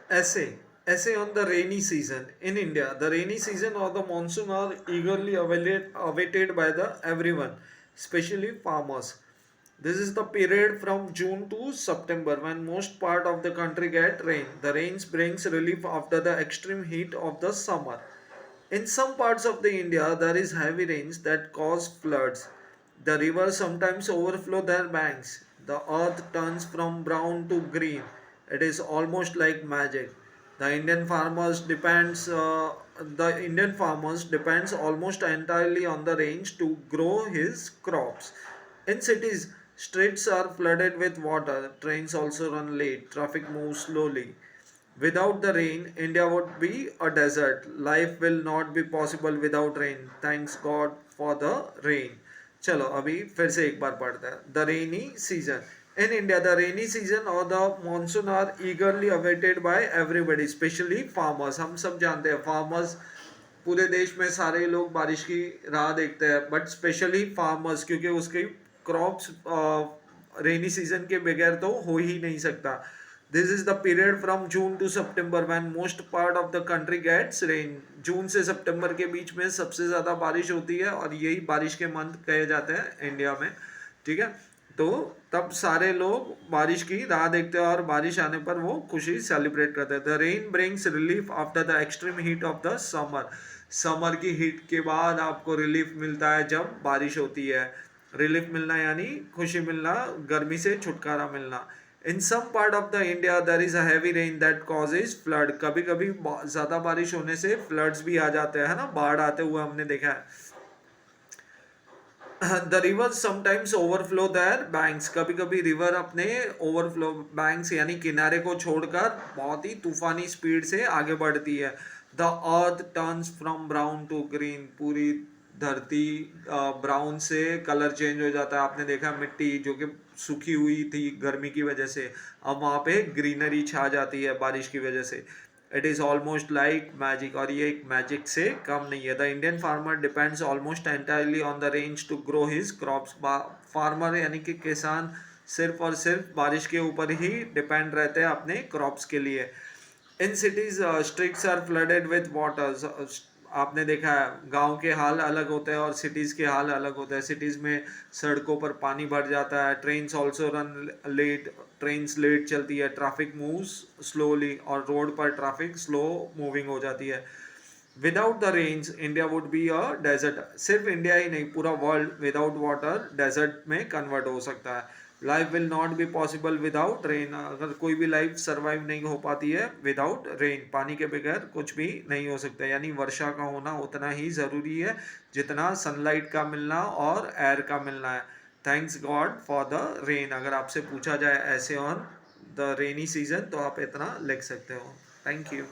Essay on the rainy season in India. The rainy season or the monsoon are eagerly awaited by the everyone, especially farmers. This is the period from June to September when most part of the country get rain. The rains brings relief after the extreme heat of the summer. In some parts of the India, there is heavy rains that cause floods. The rivers sometimes overflow their banks. The earth turns from brown to green. It is almost like magic. The Indian farmers depends almost entirely on the rains to grow his crops. In cities, streets are flooded with water. Trains also run late. Traffic moves slowly. Without the rain, India would be a desert. Life will not be possible without rain. Thanks God for the rain. चलो अभी फिर से एक बार पढ़ते हैं. The rainy season. In India, the rainy season or the monsoon are eagerly awaited by everybody, especially farmers. हम सब जानते हैं farmers पूरे देश में सारे लोग बारिश की राह देखते हैं, बट स्पेशली फार्मर्स क्योंकि उसकी क्रॉप्स रेनी सीजन के बगैर तो हो ही नहीं सकता. This is the period from June to September when most part of the country gets rain. जून से सितंबर के बीच में सबसे ज़्यादा बारिश होती है और यही बारिश के मंथ कहे जाते हैं इंडिया में. ठीक है, तो तब सारे लोग बारिश की राह देखते हैं और बारिश आने पर वो खुशी सेलिब्रेट करते हैं. The rain brings relief after the extreme heat of the summer. Summer की हीट के बाद आपको रिलीफ मिलता है जब बारिश होती है. रिलीफ मिलना यानी खुशी मिलना, गर्मी से छुटकारा मिलना. In some part of the India there is a heavy rain that causes flood. कभी कभी ज़्यादा बारिश होने से फ्लड्स भी आ जाते हैं, है ना, बाढ़ आते हुए हमने देखा है. The river sometimes overflow their banks. कभी कभी रिवर अपने ओवरफ्लो बैंक्स यानी किनारे को छोड़कर बहुत ही तूफानी स्पीड से आगे बढ़ती है. The earth turns from brown to green. पूरी धरती ब्राउन से कलर चेंज हो जाता है. आपने देखा मिट्टी जो कि सूखी हुई थी गर्मी की वजह से, अब वहाँ पे ग्रीनरी छा जाती है बारिश की वजह से. It is almost like magic, और ये एक मैजिक से कम नहीं है. The Indian farmer depends almost entirely on the rains to grow his crops. Farmer यानी कि किसान सिर्फ और सिर्फ बारिश के ऊपर ही डिपेंड रहते हैं अपने क्रॉप्स के लिए. In cities streets are flooded with waters. आपने देखा है गांव के हाल अलग होते हैं और सिटीज़ के हाल अलग होते हैं. सिटीज़ में सड़कों पर पानी भर जाता है. Trains also run late. Trains late चलती है. ट्रैफिक मूव्स स्लोली और रोड पर ट्रैफिक स्लो मूविंग हो जाती है. Without the rains India would be a desert. सिर्फ इंडिया ही नहीं, पूरा वर्ल्ड विदाउट वाटर डेजर्ट में कन्वर्ट हो सकता है. Life will not be possible without rain. अगर कोई भी लाइफ सर्वाइव नहीं हो पाती है विदाउट रेन, पानी के बगैर कुछ भी नहीं हो सकता. यानी वर्षा का होना उतना ही ज़रूरी है जितना सनलाइट का मिलना और एयर का मिलना है. Thanks God for the rain. अगर आपसे पूछा जाए ऐसे ऑन द रेनी सीजन तो आप इतना लिख सकते हो. Thank you.